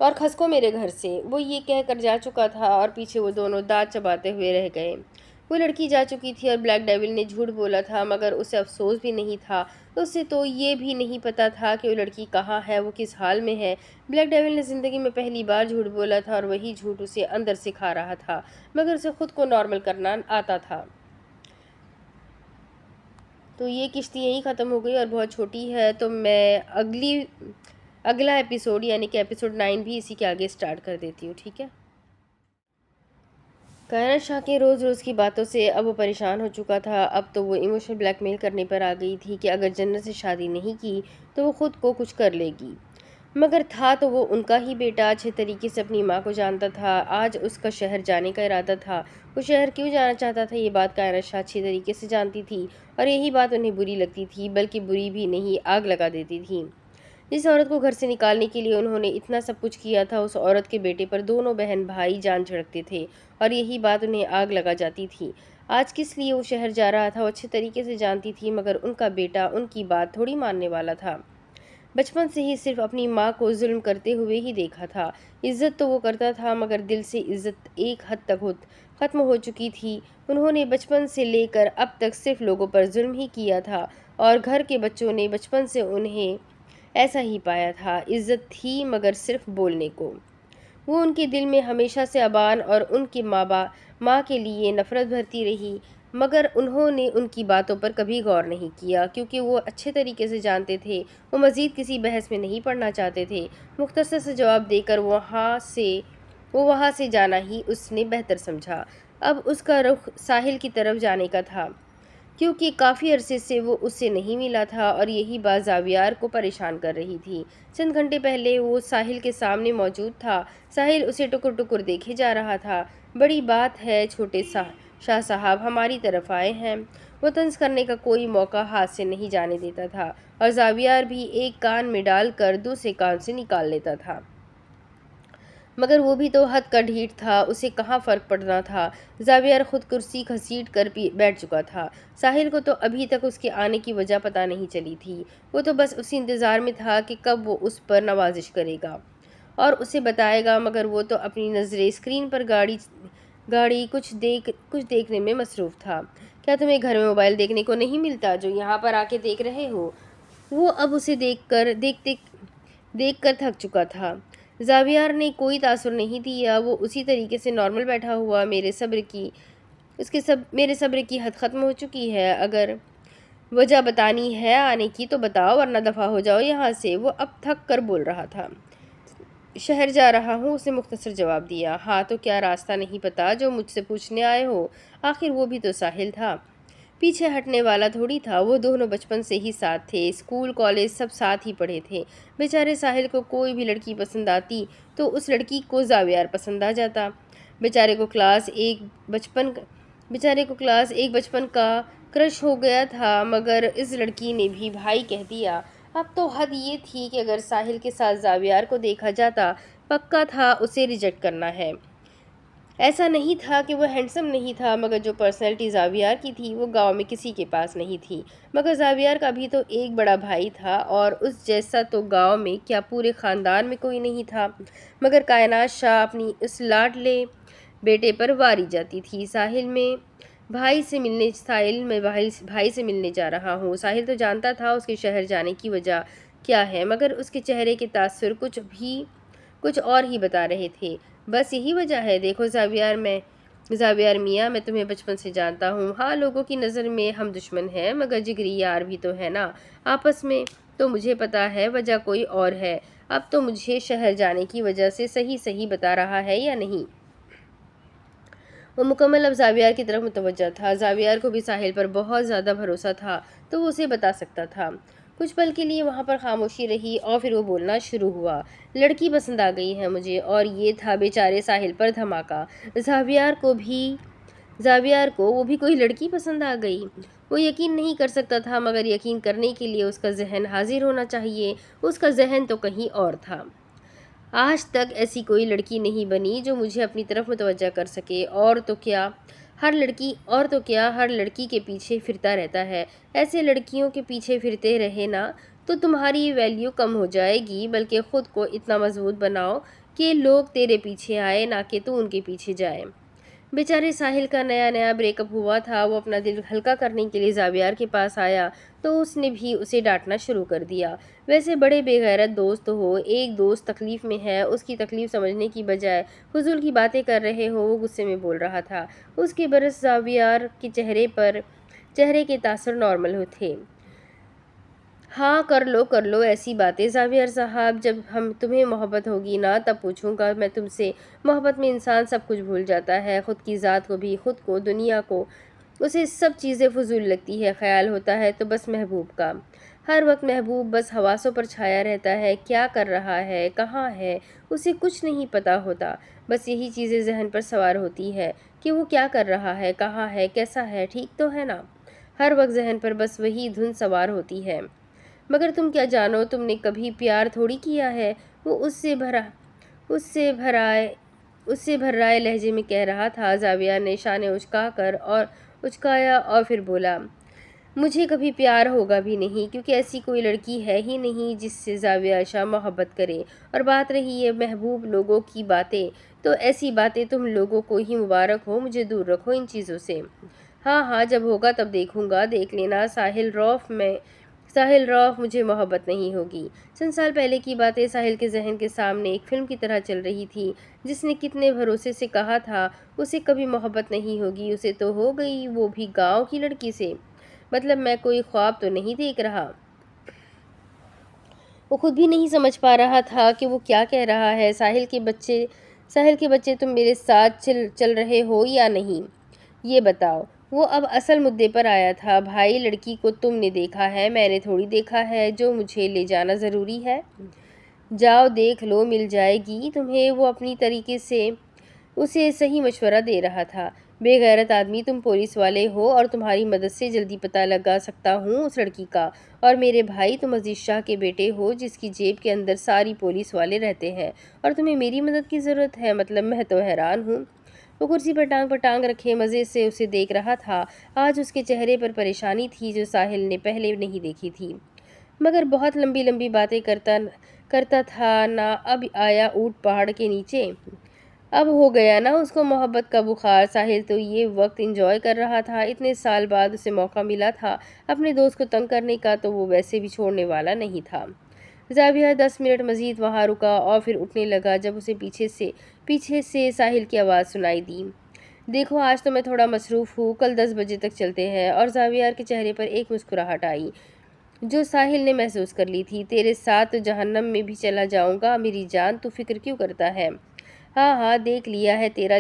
اور کھسکو میرے گھر سے۔ وہ یہ کہہ کر جا چکا تھا اور پیچھے وہ دونوں دانت چباتے ہوئے رہ گئے۔ وہ لڑکی جا چکی تھی اور بلیک ڈیول نے جھوٹ بولا تھا مگر اسے افسوس بھی نہیں تھا۔ اسے تو یہ بھی نہیں پتا تھا کہ وہ لڑکی کہاں ہے، وہ کس حال میں ہے۔ بلیک ڈیول نے زندگی میں پہلی بار جھوٹ بولا تھا اور وہی جھوٹ اسے اندر سے کھا رہا تھا مگر اسے خود کو نارمل کرنا آتا تھا۔ تو یہ کشتی یہیں ختم ہو گئی اور بہت چھوٹی ہے، تو میں اگلا ایپیسوڈ یعنی کہ ایپیسوڈ 9 بھی اسی کے آگے سٹارٹ کر دیتی ہوں، ٹھیک ہے؟ کائنات شاہ کے روز کی باتوں سے اب وہ پریشان ہو چکا تھا۔ اب تو وہ ایموشنل بلیک میل کرنے پر آ گئی تھی کہ اگر جنت سے شادی نہیں کی تو وہ خود کو کچھ کر لے گی۔ مگر تھا تو وہ ان کا ہی بیٹا، اچھے طریقے سے اپنی ماں کو جانتا تھا۔ آج اس کا شہر جانے کا ارادہ تھا۔ وہ شہر کیوں جانا چاہتا تھا یہ بات کائنات شاہ اچھی طریقے سے جانتی تھی، اور یہی بات انہیں بری لگتی تھی، بلکہ بری بھی نہیں، آگ لگا دیتی تھی۔ جس عورت کو گھر سے نکالنے کے لیے انہوں نے اتنا سب کچھ کیا تھا، اس عورت کے بیٹے پر دونوں بہن بھائی جان چھڑکتے تھے، اور یہی بات انہیں آگ لگا جاتی تھی۔ آج کس لیے وہ شہر جا رہا تھا وہ اچھے طریقے سے جانتی تھی، مگر ان کا بیٹا ان کی بات تھوڑی ماننے والا تھا۔ بچپن سے ہی صرف اپنی ماں کو ظلم کرتے ہوئے ہی دیکھا تھا۔ عزت تو وہ کرتا تھا، مگر دل سے عزت ایک حد تک ختم ہو چکی تھی۔ انہوں نے بچپن سے لے کر اب تک صرف لوگوں پر ظلم ہی کیا تھا، اور گھر کے بچوں نے بچپن سے انہیں ایسا ہی پایا تھا۔ عزت تھی مگر صرف بولنے کو۔ وہ ان کے دل میں ہمیشہ سے ابان اور ان کی ماں کے لیے نفرت بھرتی رہی، مگر انہوں نے ان کی باتوں پر کبھی غور نہیں کیا، کیونکہ وہ اچھے طریقے سے جانتے تھے وہ مزید کسی بحث میں نہیں پڑنا چاہتے تھے۔ مختصر سے جواب دے کر وہ وہاں سے جانا ہی اس نے بہتر سمجھا۔ اب اس کا رخ ساحل کی طرف جانے کا تھا، کیونکہ کافی عرصے سے وہ اس سے نہیں ملا تھا، اور یہی بات زاویار کو پریشان کر رہی تھی۔ چند گھنٹے پہلے وہ ساحل کے سامنے موجود تھا۔ ساحل اسے ٹکر ٹکر دیکھے جا رہا تھا۔ بڑی بات ہے چھوٹے شاہ صاحب ہماری طرف آئے ہیں۔ وہ طنز کرنے کا کوئی موقع ہاتھ سے نہیں جانے دیتا تھا، اور زاویار بھی ایک کان میں ڈال کر دوسرے کان سے نکال لیتا تھا۔ مگر وہ بھی تو حد کا ڈھیٹ تھا، اسے کہاں فرق پڑنا تھا۔ زاویار خود کرسی گھسیٹ کر بیٹھ چکا تھا۔ ساحل کو تو ابھی تک اس کے آنے کی وجہ پتہ نہیں چلی تھی۔ وہ تو بس اسی انتظار میں تھا کہ کب وہ اس پر نوازش کرے گا اور اسے بتائے گا، مگر وہ تو اپنی نظریں اسکرین پر گاڑی کچھ دیکھنے میں مصروف تھا۔ کیا تمہیں گھر میں موبائل دیکھنے کو نہیں ملتا جو یہاں پر آ کے دیکھ رہے ہو؟ وہ اب اسے دیکھ کر تھک چکا تھا۔ زاویار نے کوئی تاثر نہیں دیا۔ وہ اسی طریقے سے نارمل بیٹھا ہوا۔ میرے صبر کی حد ختم ہو چکی ہے۔ اگر وجہ بتانی ہے آنے کی تو بتاؤ، ورنہ دفع ہو جاؤ یہاں سے۔ وہ اب تھک کر بول رہا تھا۔ شہر جا رہا ہوں، اس نے مختصر جواب دیا۔ ہاں تو کیا راستہ نہیں پتا جو مجھ سے پوچھنے آئے ہو؟ آخر وہ بھی تو ساحل تھا، پیچھے ہٹنے والا تھوڑی تھا۔ وہ دونوں بچپن سے ہی ساتھ تھے، اسکول کالج سب ساتھ ہی پڑھے تھے۔ بیچارے ساحل کو کوئی بھی لڑکی پسند آتی تو اس لڑکی کو زاویار پسند آ جاتا۔ بیچارے کو کلاس ایک بچپن کا کرش ہو گیا تھا، مگر اس لڑکی نے بھی بھائی کہہ دیا۔ اب تو حد یہ تھی کہ اگر ساحل کے ساتھ زاویار کو دیکھا جاتا، پکا تھا اسے ریجیکٹ کرنا ہے۔ ایسا نہیں تھا کہ وہ ہینڈسم نہیں تھا، مگر جو پرسنالٹی زاویار کی تھی وہ گاؤں میں کسی کے پاس نہیں تھی۔ مگر زاویار کا بھی تو ایک بڑا بھائی تھا، اور اس جیسا تو گاؤں میں کیا پورے خاندان میں کوئی نہیں تھا۔ مگر کائنات شاہ اپنی اس لاڈلے بیٹے پر واری جاتی تھی۔ ساحل میں بھائی سے ملنے جا رہا ہوں۔ ساحل تو جانتا تھا اس کے شہر جانے کی وجہ کیا ہے، مگر اس کے چہرے کے تاثر کچھ اور ہی بتا رہے تھے۔ بس یہی وجہ ہے؟ دیکھو زاویار میاں، میں تمہیں بچپن سے جانتا ہوں۔ ہاں لوگوں کی نظر میں ہم دشمن ہیں، مگر جگری یار بھی تو ہے نا آپس میں۔ تو مجھے پتا ہے وجہ کوئی اور ہے۔ اب تو مجھے شہر جانے کی وجہ سے صحیح بتا رہا ہے یا نہیں؟ وہ مکمل اب زاویار کی طرف متوجہ تھا۔ زاویار کو بھی ساحل پر بہت زیادہ بھروسہ تھا، تو وہ اسے بتا سکتا تھا۔ کچھ پل کے لیے وہاں پر خاموشی رہی، اور پھر وہ بولنا شروع ہوا۔ لڑکی پسند آ گئی ہے مجھے، اور یہ تھا بیچارے ساحل پر دھماکہ۔ زاویار کو وہ بھی کوئی لڑکی پسند آ گئی؟ وہ یقین نہیں کر سکتا تھا، مگر یقین کرنے کے لیے اس کا ذہن حاضر ہونا چاہیے۔ اس کا ذہن تو کہیں اور تھا۔ آج تک ایسی کوئی لڑکی نہیں بنی جو مجھے اپنی طرف متوجہ کر سکے، اور تو کیا ہر لڑکی کے پیچھے پھرتا رہتا ہے۔ ایسے لڑکیوں کے پیچھے پھرتے رہے نا تو تمہاری ویلیو کم ہو جائے گی، بلکہ خود کو اتنا مضبوط بناؤ کہ لوگ تیرے پیچھے آئے، نہ کہ تو ان کے پیچھے جائے۔ بیچارے ساحل کا نیا بریک اپ ہوا تھا۔ وہ اپنا دل ہلکا کرنے کے لیے زاویار کے پاس آیا تو اس نے بھی اسے ڈانٹنا شروع کر دیا۔ ویسے بڑے بے غیرت دوست ہو، ایک دوست تکلیف میں ہے، اس کی تکلیف سمجھنے کی بجائے فضول کی باتیں کر رہے ہو۔ وہ غصے میں بول رہا تھا۔ اس کے برس زاویار کے چہرے کے تاثر نارمل تھے۔ ہاں کر لو ایسی باتیں زاویار صاحب، جب تمہیں محبت ہوگی نا تب پوچھوں گا میں تم سے۔ محبت میں انسان سب کچھ بھول جاتا ہے، خود کی ذات کو بھی، خود کو، دنیا کو۔ اسے سب چیزیں فضول لگتی ہے، خیال ہوتا ہے تو بس محبوب کا۔ ہر وقت محبوب بس حواسوں پر چھایا رہتا ہے، کیا کر رہا ہے، کہاں ہے، اسے کچھ نہیں پتہ ہوتا۔ بس یہی چیزیں ذہن پر سوار ہوتی ہے کہ وہ کیا کر رہا ہے، کہاں ہے، کیسا ہے، ٹھیک تو ہے نا؟ ہر وقت ذہن پر بس وہی دھن سوار ہوتی ہے۔ مگر تم کیا جانو، تم نے کبھی پیار تھوڑی کیا ہے، وہ اس سے بھرائے لہجے میں کہہ رہا تھا۔ زاویہ نے شانے اچکایا اور پھر بولا، مجھے کبھی پیار ہوگا بھی نہیں، کیونکہ ایسی کوئی لڑکی ہے ہی نہیں جس سے زاویہ شاہ محبت کرے۔ اور بات رہی یہ محبوب لوگوں کی باتیں، تو ایسی باتیں تم لوگوں کو ہی مبارک ہو، مجھے دور رکھو ان چیزوں سے۔ ہاں ہاں، جب ہوگا تب دیکھوں گا، دیکھ لینا ساحل روف مجھے محبت نہیں ہوگی۔ چند سال پہلے کی باتیں ساحل کے ذہن کے سامنے ایک فلم کی طرح چل رہی تھی، جس نے کتنے بھروسے سے کہا تھا اسے کبھی محبت نہیں ہوگی، اسے تو ہو گئی، وہ بھی گاؤں کی لڑکی سے۔ مطلب میں کوئی خواب تو نہیں دیکھ رہا۔ وہ خود بھی نہیں سمجھ پا رہا تھا کہ وہ کیا کہہ رہا ہے۔ ساحل کے بچے تم میرے ساتھ چل رہے ہو یا نہیں، یہ بتاؤ۔ وہ اب اصل مدعے پر آیا تھا۔ بھائی، لڑکی کو تم نے دیکھا ہے، میں نے تھوڑی دیکھا ہے جو مجھے لے جانا ضروری ہے۔ جاؤ دیکھ لو، مل جائے گی تمہیں۔ وہ اپنی طریقے سے اسے صحیح مشورہ دے رہا تھا۔ بے غیرت آدمی، تم پولیس والے ہو اور تمہاری مدد سے جلدی پتہ لگا سکتا ہوں اس لڑکی کا۔ اور میرے بھائی، تم عزیز شاہ کے بیٹے ہو جس کی جیب کے اندر ساری پولیس والے رہتے ہیں، اور تمہیں میری مدد کی ضرورت ہے؟ مطلب میں تو حیران ہوں۔ وہ کرسی پر ٹانگ رکھے مزے سے اسے دیکھ رہا تھا۔ آج اس کے چہرے پر پریشانی تھی جو ساحل نے پہلے نہیں دیکھی تھی۔ مگر بہت لمبی لمبی باتیں کرتا تھا نا، اب آیا اونٹ پہاڑ کے نیچے، اب ہو گیا نا اس کو محبت کا بخار۔ ساحل تو یہ وقت انجوائے کر رہا تھا، اتنے سال بعد اسے موقع ملا تھا اپنے دوست کو تنگ کرنے کا، تو وہ ویسے بھی چھوڑنے والا نہیں تھا۔ زاویہ 10 منٹ مزید وہاں رکا اور پھر اٹھنے لگا جب اسے پیچھے سے ساحل کی آواز سنائی دی، دیکھو آج تو میں تھوڑا مصروف ہوں، کل 10 بجے تک چلتے ہیں۔ اور زاویہ کے چہرے پر ایک مسکراہٹ آئی جو ساحل نے محسوس کر لی تھی۔ تیرے ساتھ جہنم میں بھی چلا جاؤں گا میری جان، تو فکر کیوں کرتا ہے؟ ہاں ہاں، دیکھ لیا ہے تیرا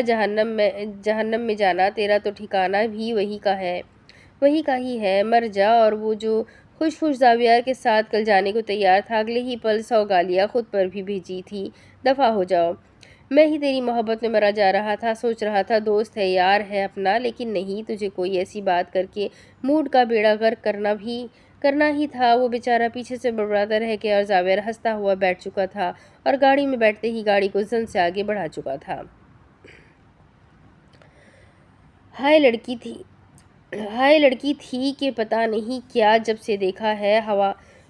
جہنم میں جانا، تیرا تو ٹھکانہ بھی وہی کا ہی ہے، مر جا۔ اور وہ جو خوش زاویہ کے ساتھ کل جانے کو تیار تھا، اگلے ہی پل 100 گالیاں خود پر بھی بھیجی تھی، دفع ہو جاؤ۔ میں ہی تیری محبت میں مرا جا رہا تھا، سوچ رہا تھا دوست ہے، یار ہے اپنا، لیکن نہیں، تجھے کوئی ایسی بات کر کے موڈ کا بیڑا غرق کرنا ہی تھا۔ وہ بیچارہ پیچھے سے بڑبڑاتا رہ گیا اور زاویہ ہنستا ہوا بیٹھ چکا تھا اور گاڑی میں بیٹھتے ہی گاڑی کو زن سے آگے بڑھا چکا تھا۔ ہائے لڑکی تھی کہ پتہ نہیں کیا، جب سے دیکھا ہے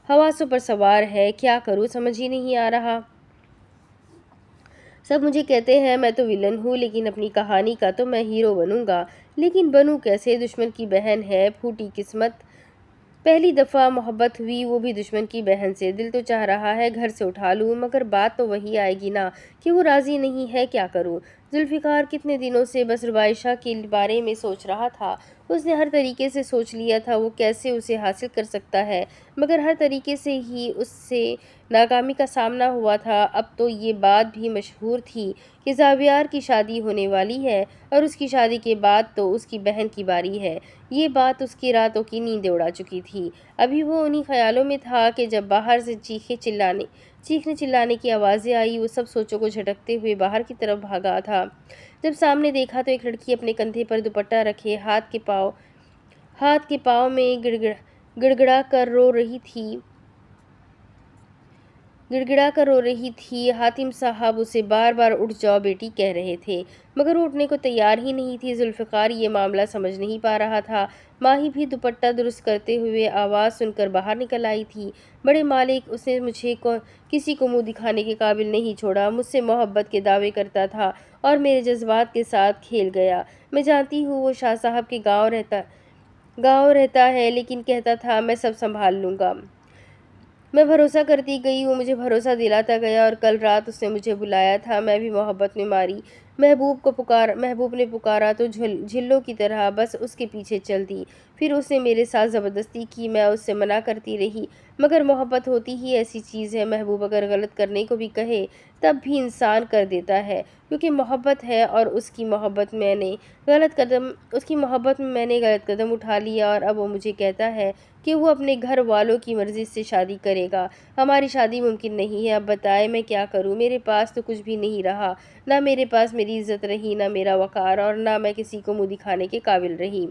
حواسوں پر سوار ہے، کیا کروں سمجھ ہی نہیں آ رہا۔ سب مجھے کہتے ہیں میں تو ویلن ہوں، لیکن اپنی کہانی کا تو میں ہیرو بنوں گا، لیکن بنوں کیسے؟ دشمن کی بہن ہے، پھوٹی قسمت۔ پہلی دفعہ محبت ہوئی وہ بھی دشمن کی بہن سے۔ دل تو چاہ رہا ہے گھر سے اٹھا لوں، مگر بات تو وہی آئے گی نا کہ وہ راضی نہیں ہے، کیا کروں؟ ذوالفقار کتنے دنوں سے بس ربائشہ کے بارے میں سوچ رہا تھا۔ اس نے ہر طریقے سے سوچ لیا تھا وہ کیسے اسے حاصل کر سکتا ہے، مگر ہر طریقے سے ہی اس سے ناکامی کا سامنا ہوا تھا۔ اب تو یہ بات بھی مشہور تھی کہ زاویار کی شادی ہونے والی ہے، اور اس کی شادی کے بعد تو اس کی بہن کی باری ہے۔ یہ بات اس کی راتوں کی نیندیں اڑا چکی تھی۔ ابھی وہ انہی خیالوں میں تھا کہ جب باہر سے چیخنے چلانے کی آوازیں آئی۔ وہ سب سوچوں کو جھٹکتے ہوئے باہر کی طرف بھاگا تھا، جب سامنے دیکھا تو ایک لڑکی اپنے کندھے پر دوپٹہ رکھے ہاتھ کے پاؤں میں گڑ گڑا کر رو رہی تھی۔ حاتم صاحب اسے بار بار اٹھ جاؤ بیٹی کہہ رہے تھے، مگر وہ اٹھنے کو تیار ہی نہیں تھی۔ ذوالفقار یہ معاملہ سمجھ نہیں پا رہا تھا۔ ماہی بھی دوپٹہ درست کرتے ہوئے آواز سن کر باہر نکل آئی تھی، بڑے مالک، اس نے مجھے کسی کو منہ دکھانے کے قابل نہیں چھوڑا، مجھ سے محبت کے دعوے کرتا تھا اور میرے جذبات کے ساتھ کھیل گیا۔ میں جانتی ہوں وہ شاہ صاحب کے گاؤں رہتا ہے، لیکن کہتا تھا میں سب سنبھال لوں گا۔ میں بھروسہ کرتی گئی، وہ مجھے بھروسہ دلاتا گیا، اور کل رات اس نے مجھے بلایا تھا، میں بھی محبت میں ماری۔ محبوب نے پکارا تو جھلوں کی طرح بس اس کے پیچھے چل دی۔ پھر اس نے میرے ساتھ زبردستی کی، میں اس سے منع کرتی رہی، مگر محبت ہوتی ہی ایسی چیز ہے، محبوب اگر غلط کرنے کو بھی کہے تب بھی انسان کر دیتا ہے، کیونکہ محبت ہے اور اس کی محبت میں نے غلط قدم اٹھا لیا، اور اب وہ مجھے کہتا ہے کہ وہ اپنے گھر والوں کی مرضی سے شادی کرے گا۔ ہماری شادی ممکن نہیں ہے۔ اب بتائے میں کیا کروں؟ میرے پاس تو کچھ بھی نہیں رہا، نہ میرے پاس میری عزت رہی، نہ میرا وقار، اور نہ میں کسی کو منہ دکھانے کے قابل رہی۔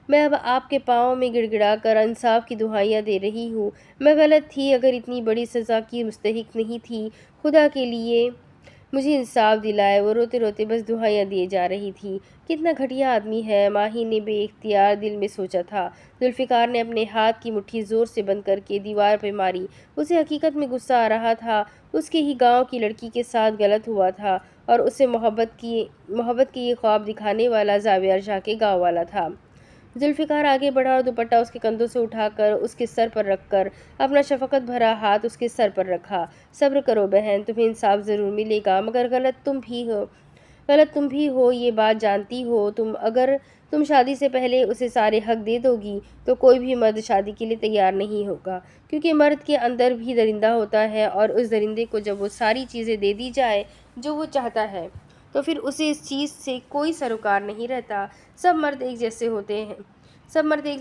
میں اب آپ کے پاؤں میں گڑ گڑا کر انصاف کی دہائیاں دے رہی ہوں۔ میں غلط تھی، اگر اتنی بڑی سزا کی مستحق نہیں تھی۔ خدا کے لیے مجھے انصاف دلائے۔ وہ روتے روتے بس دہائیاں دیے جا رہی تھی۔ کتنا گھٹیا آدمی ہے، ماہی نے بے اختیار دل میں سوچا تھا۔ ذوالفقار نے اپنے ہاتھ کی مٹھی زور سے بند کر کے دیوار پہ ماری۔ اسے حقیقت میں غصہ آ رہا تھا۔ اس کے ہی گاؤں کی لڑکی کے ساتھ غلط ہوا تھا، اور اسے محبت کے یہ خواب دکھانے والا زاویار شاہ کے گاؤں والا تھا۔ ذوالفقار آگے بڑھا اور دوپٹہ اس کے کندھوں سے اٹھا کر اس کے سر پر رکھ کر اپنا شفقت بھرا ہاتھ اس کے سر پر رکھا۔ صبر کرو بہن، تمہیں انصاف ضرور ملے گا، مگر غلط تم بھی ہو، یہ بات جانتی ہو۔ اگر تم شادی سے پہلے اسے سارے حق دے دو گی تو کوئی بھی مرد شادی کے لیے تیار نہیں ہوگا، کیونکہ مرد کے اندر بھی درندہ ہوتا ہے، اور اس درندے کو جب وہ ساری چیزیں دے دی جائے جو وہ چاہتا ہے تو پھر اسے اس چیز سے کوئی سروکار نہیں رہتا۔ سب مرد ایک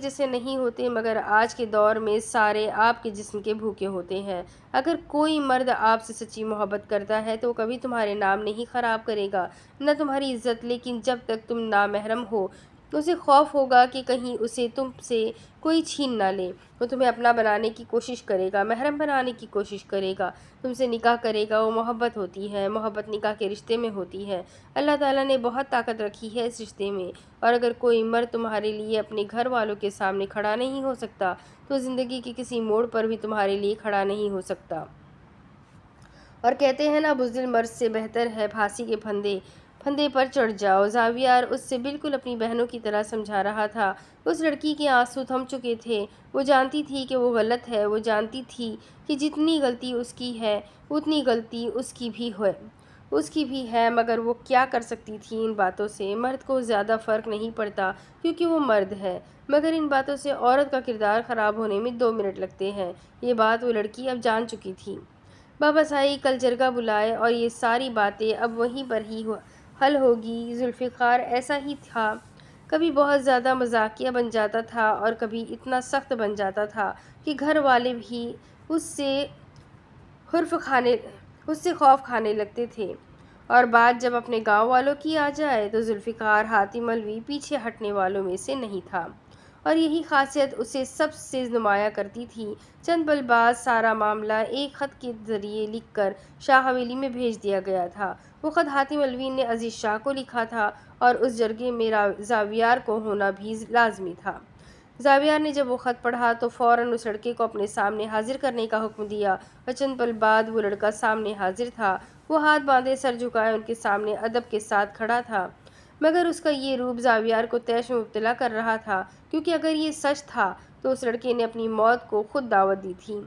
جیسے نہیں ہوتے، مگر آج کے دور میں سارے آپ کے جسم کے بھوکے ہوتے ہیں۔ اگر کوئی مرد آپ سے سچی محبت کرتا ہے تو وہ کبھی تمہارے نام نہیں خراب کرے گا، نہ تمہاری عزت، لیکن جب تک تم نامحرم ہو اسے خوف ہوگا کہ کہیں اسے تم سے کوئی چھین نہ لے۔ وہ تمہیں اپنا بنانے کی کوشش کرے گا، محرم بنانے کی کوشش کرے گا، تم سے نکاح کرے گا۔ وہ محبت ہوتی ہے، محبت نکاح کے رشتے میں ہوتی ہے۔ اللہ تعالیٰ نے بہت طاقت رکھی ہے اس رشتے میں، اور اگر کوئی مرد تمہارے لیے اپنے گھر والوں کے سامنے کھڑا نہیں ہو سکتا تو زندگی کے کسی موڑ پر بھی تمہارے لیے کھڑا نہیں ہو سکتا۔ اور کہتے ہیں نا، بزدل مرد سے بہتر ہے پھانسی کے پھندے پر چڑھ جاؤ۔ زاویار اس سے بالکل اپنی بہنوں کی طرح سمجھا رہا تھا۔ اس لڑکی کے آنسو تھم چکے تھے۔ وہ جانتی تھی کہ وہ غلط ہے، وہ جانتی تھی کہ جتنی غلطی اس کی ہے اتنی غلطی اس کی بھی ہے، مگر وہ کیا کر سکتی تھی ان باتوں سے؟ مرد کو زیادہ فرق نہیں پڑتا کیونکہ وہ مرد ہے، مگر ان باتوں سے عورت کا کردار خراب ہونے میں 2 منٹ لگتے ہیں۔ یہ بات وہ لڑکی اب جان چکی تھی۔ بابا صاحب کل جرگہ بلائے اور یہ ساری باتیں اب وہیں پر ہی حل ہوگی۔ ذوالفقار ایسا ہی تھا، کبھی بہت زیادہ مزاحیہ بن جاتا تھا اور کبھی اتنا سخت بن جاتا تھا کہ گھر والے بھی اس سے خوف کھانے لگتے تھے، اور بات جب اپنے گاؤں والوں کی آ جائے تو ذوالفقار حاتم علوی پیچھے ہٹنے والوں میں سے نہیں تھا، اور یہی خاصیت اسے سب سے نمایاں کرتی تھی۔ چند پل بعد سارا معاملہ ایک خط کے ذریعے لکھ کر شاہ حویلی میں بھیج دیا گیا تھا۔ وہ خط حاتم علوی نے عزیز شاہ کو لکھا تھا، اور اس جرگے میں زاویار کو ہونا بھی لازمی تھا۔ زاویار نے جب وہ خط پڑھا تو فوراً اس لڑکے کو اپنے سامنے حاضر کرنے کا حکم دیا، اور چند پل بعد وہ لڑکا سامنے حاضر تھا۔ وہ ہاتھ باندھے سر جھکائے ان کے سامنے ادب کے ساتھ کھڑا تھا، مگر اس کا یہ روپ زاویار کو طیش میں مبتلا کر رہا تھا، کیونکہ اگر یہ سچ تھا تو اس لڑکے نے اپنی موت کو خود دعوت دی تھی۔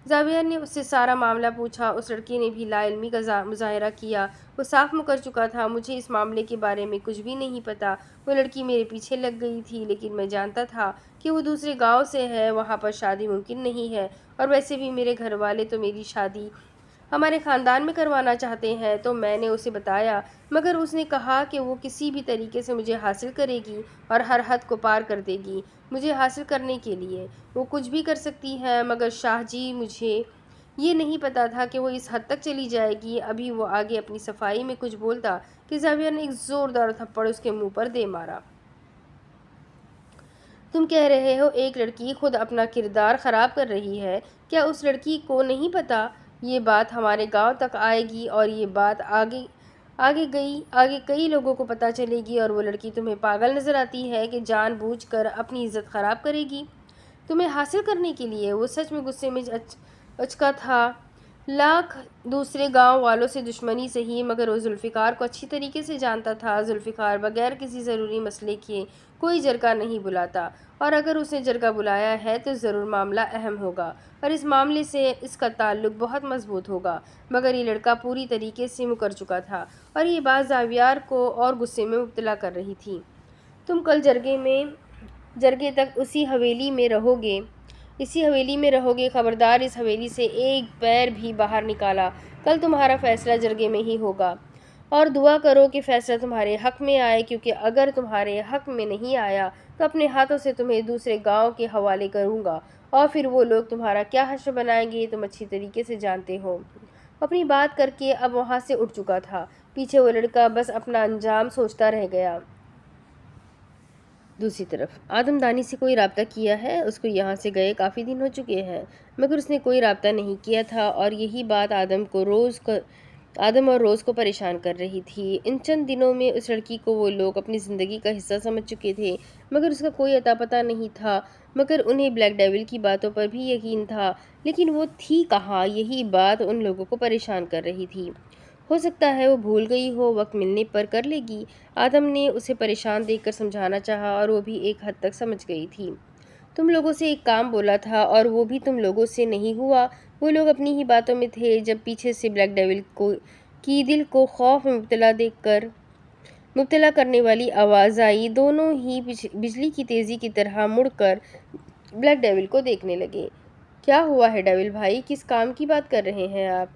زاویار نے اس سے سارا معاملہ پوچھا۔ اس لڑکے نے بھی لا علمی کا مظاہرہ کیا۔ وہ صاف مکر چکا تھا، مجھے اس معاملے کے بارے میں کچھ بھی نہیں پتا۔ وہ لڑکی میرے پیچھے لگ گئی تھی، لیکن میں جانتا تھا کہ وہ دوسرے گاؤں سے ہے، وہاں پر شادی ممکن نہیں ہے، اور ویسے بھی میرے گھر والے تو میری شادی ہمارے خاندان میں کروانا چاہتے ہیں۔ تو میں نے اسے بتایا، مگر اس نے کہا کہ وہ کسی بھی طریقے سے مجھے حاصل کرے گی اور ہر حد کو پار کر دے گی۔ مجھے حاصل کرنے کے لیے وہ کچھ بھی کر سکتی ہے، مگر شاہ جی مجھے یہ نہیں پتا تھا کہ وہ اس حد تک چلی جائے گی۔ ابھی وہ آگے اپنی صفائی میں کچھ بولتا کہ زاویار نے ایک زوردار تھپڑ اس کے منہ پر دے مارا۔ تم کہہ رہے ہو ایک لڑکی خود اپنا کردار خراب کر رہی ہے؟ کیا اس لڑکی کو نہیں پتا یہ بات ہمارے گاؤں تک آئے گی، اور یہ بات آگے کئی لوگوں کو پتا چلے گی، اور وہ لڑکی تمہیں پاگل نظر آتی ہے کہ جان بوجھ کر اپنی عزت خراب کرے گی تمہیں حاصل کرنے کے لیے؟ وہ سچ میں غصے میں اچکا تھا۔ لاکھ دوسرے گاؤں والوں سے دشمنی سہی، مگر وہ ذوالفقار کو اچھی طریقے سے جانتا تھا۔ ذوالفقار بغیر کسی ضروری مسئلے کے کوئی جرگہ نہیں بلاتا، اور اگر اس نے جرگہ بلایا ہے تو ضرور معاملہ اہم ہوگا، اور اس معاملے سے اس کا تعلق بہت مضبوط ہوگا۔ مگر یہ لڑکا پوری طریقے سے مکر چکا تھا، اور یہ بات زاویار کو اور غصے میں مبتلا کر رہی تھی۔ تم کل جرگے تک اسی حویلی میں رہو گے؟ اسی حویلی میں رہو گے، خبردار اس حویلی سے ایک پیر بھی باہر نکالا، کل تمہارا فیصلہ جرگے میں ہی ہوگا، اور دعا کرو کہ فیصلہ تمہارے حق میں آئے، کیونکہ اگر تمہارے حق میں نہیں آیا تو اپنے ہاتھوں سے تمہیں دوسرے گاؤں کے حوالے کروں گا، اور پھر وہ لوگ تمہارا کیا حشر بنائیں گے تم اچھی طریقے سے جانتے ہو۔ اپنی بات کر کے اب وہاں سے اٹھ چکا تھا، پیچھے وہ لڑکا بس اپنا انجام سوچتا رہ گیا۔ دوسری طرف آدم دانی سے کوئی رابطہ کیا ہے؟ اس کو یہاں سے گئے کافی دن ہو چکے ہیں، مگر اس نے کوئی رابطہ نہیں کیا تھا، اور یہی بات آدم اور روز کو پریشان کر رہی تھی۔ ان چند دنوں میں اس لڑکی کو وہ لوگ اپنی زندگی کا حصہ سمجھ چکے تھے، مگر اس کا کوئی اتا پتہ نہیں تھا، مگر انہیں بلیک ڈیول کی باتوں پر بھی یقین تھا، لیکن وہ تھی کہاں؟ یہی بات ان لوگوں کو پریشان کر رہی تھی۔ ہو سکتا ہے وہ بھول گئی ہو، وقت ملنے پر کر لے گی۔ آدم نے اسے پریشان دیکھ کر سمجھانا چاہا، اور وہ بھی ایک حد تک سمجھ گئی تھی۔ تم لوگوں سے ایک کام بولا تھا اور وہ بھی تم لوگوں سے نہیں ہوا۔ وہ لوگ اپنی ہی باتوں میں تھے جب پیچھے سے بلیک ڈیول کی دل کو خوف میں مبتلا کرنے والی آواز آئی۔ دونوں ہی بجلی کی تیزی کی طرح مڑ کر بلیک ڈیول کو دیکھنے لگے۔ کیا ہوا ہے ڈیول بھائی، کس کام کی بات کر رہے ہیں آپ؟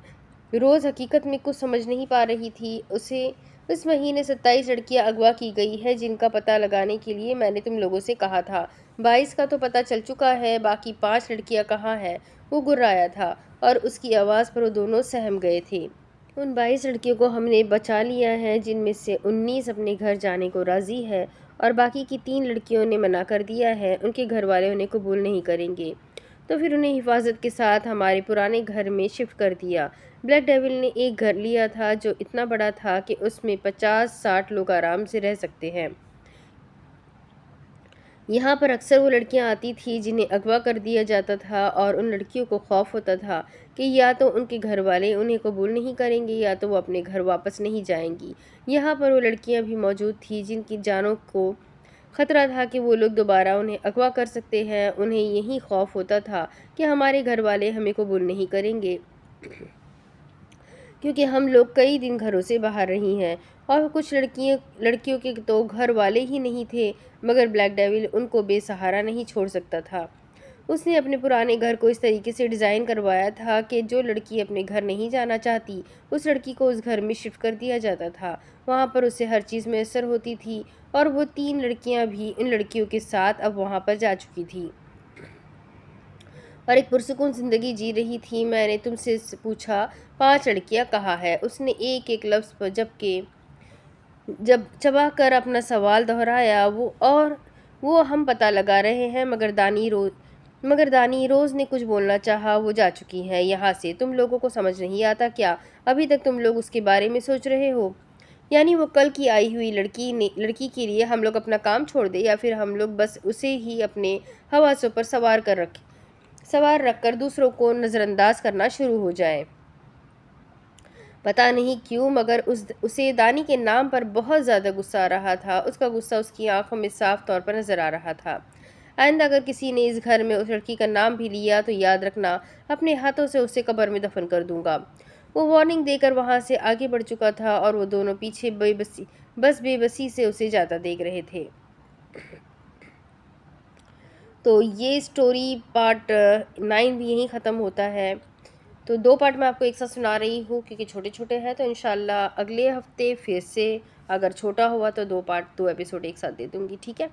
روز حقیقت میں کچھ سمجھ نہیں پا رہی تھی۔ اسے اس مہینے 27 لڑکیاں اغوا کی گئی ہیں جن کا پتہ لگانے کے لیے میں نے تم لوگوں سے کہا تھا۔ 22 کا تو پتہ چل چکا ہے، باقی 5 لڑکیاں کہاں ہیں؟ وہ گررایا تھا، اور اس کی آواز پر وہ دونوں سہم گئے تھے۔ ان 22 لڑکیوں کو ہم نے بچا لیا ہے، جن میں سے 19 اپنے گھر جانے کو راضی ہے، اور باقی کی 3 لڑکیوں نے منع کر دیا ہے، ان کے گھر والے انہیں قبول نہیں کریں گے، تو پھر انہیں حفاظت کے ساتھ ہمارے پرانے گھر میں شفٹ کر دیا۔ بلیک ڈیول نے ایک گھر لیا تھا جو اتنا بڑا تھا کہ اس میں 50-60 لوگ آرام سے رہ سکتے ہیں۔ یہاں پر اکثر وہ لڑکیاں آتی تھیں جنہیں اغوا کر دیا جاتا تھا، اور ان لڑکیوں کو خوف ہوتا تھا کہ یا تو ان کے گھر والے انہیں قبول نہیں کریں گے یا تو وہ اپنے گھر واپس نہیں جائیں گی۔ یہاں پر وہ لڑکیاں بھی موجود تھیں جن کی جانوں کو خطرہ تھا کہ وہ لوگ دوبارہ انہیں اغوا کر سکتے ہیں۔ انہیں یہی خوف ہوتا تھا کہ ہمارے گھر والے ہمیں قبول نہیں کریں گے، کیونکہ ہم لوگ کئی دن گھروں سے باہر رہی ہیں، اور کچھ لڑکیوں کے تو گھر والے ہی نہیں تھے، مگر بلیک ڈیول ان کو بے سہارا نہیں چھوڑ سکتا تھا۔ اس نے اپنے پرانے گھر کو اس طریقے سے ڈیزائن کروایا تھا کہ جو لڑکی اپنے گھر نہیں جانا چاہتی، اس لڑکی کو اس گھر میں شفٹ کر دیا جاتا تھا۔ وہاں پر اسے ہر چیز میسر ہوتی تھی، اور وہ 3 لڑکیاں بھی ان لڑکیوں کے ساتھ اب وہاں پر جا چکی تھی اور ایک پرسکون زندگی جی رہی تھی۔ میں نے تم سے پوچھا 5 لڑکیاں کہاں ہیں؟ اس نے ایک ایک لفظ پر جب چبا کر اپنا سوال دہرایا۔ وہ ہم پتہ لگا رہے ہیں، مگر دانی روز نے کچھ بولنا چاہا۔ وہ جا چکی ہے یہاں سے، تم لوگوں کو سمجھ نہیں آتا کیا؟ ابھی تک تم لوگ اس کے بارے میں سوچ رہے ہو؟ یعنی وہ کل کی آئی ہوئی لڑکی کے لیے ہم لوگ اپنا کام چھوڑ دیں، یا پھر ہم لوگ بس اسے ہی اپنے حواسوں پر سوار رکھ کر دوسروں کو نظر انداز کرنا شروع ہو جائیں۔ پتہ نہیں کیوں، مگر اسے دانی کے نام پر بہت زیادہ غصہ آ رہا تھا۔ اس کا غصہ اس کی آنکھوں میں صاف طور پر نظر آ رہا تھا۔ آئندہ اگر کسی نے اس گھر میں اس لڑکی کا نام بھی لیا تو یاد رکھنا، اپنے ہاتھوں سے اسے قبر میں دفن کر دوں گا۔ وہ وارننگ دے کر وہاں سے آگے بڑھ چکا تھا، اور وہ دونوں پیچھے بے بسی سے اسے جاتا دیکھ رہے تھے۔ تو یہ سٹوری پارٹ 9 بھی یہیں ختم ہوتا ہے۔ تو 2 پارٹ میں آپ کو ایک ساتھ سنا رہی ہوں کیونکہ چھوٹے چھوٹے ہیں، تو انشاءاللہ اگلے ہفتے پھر سے اگر چھوٹا ہوا تو 2 ایپیسوڈ ایک ساتھ دے دوں گی، ٹھیک ہے؟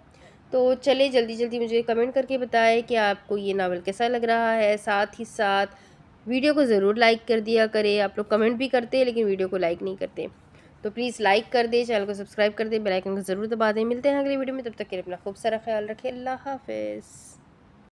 تو چلے جلدی مجھے کمنٹ کر کے بتائیں کہ آپ کو یہ ناول کیسا لگ رہا ہے، ساتھ ہی ساتھ ویڈیو کو ضرور لائک کر دیا کرے۔ آپ لوگ کمنٹ بھی کرتے ہیں لیکن ویڈیو کو لائک نہیں کرتے، تو پلیز لائک کر دیں، چینل کو سبسکرائب کر دیں، بیل آئیکن کو ضرور دبا دیں۔ ملتے ہیں اگلی ویڈیو میں، تب تک کے لیے اپنا خوب سارا خیال رکھیں۔ اللہ حافظ۔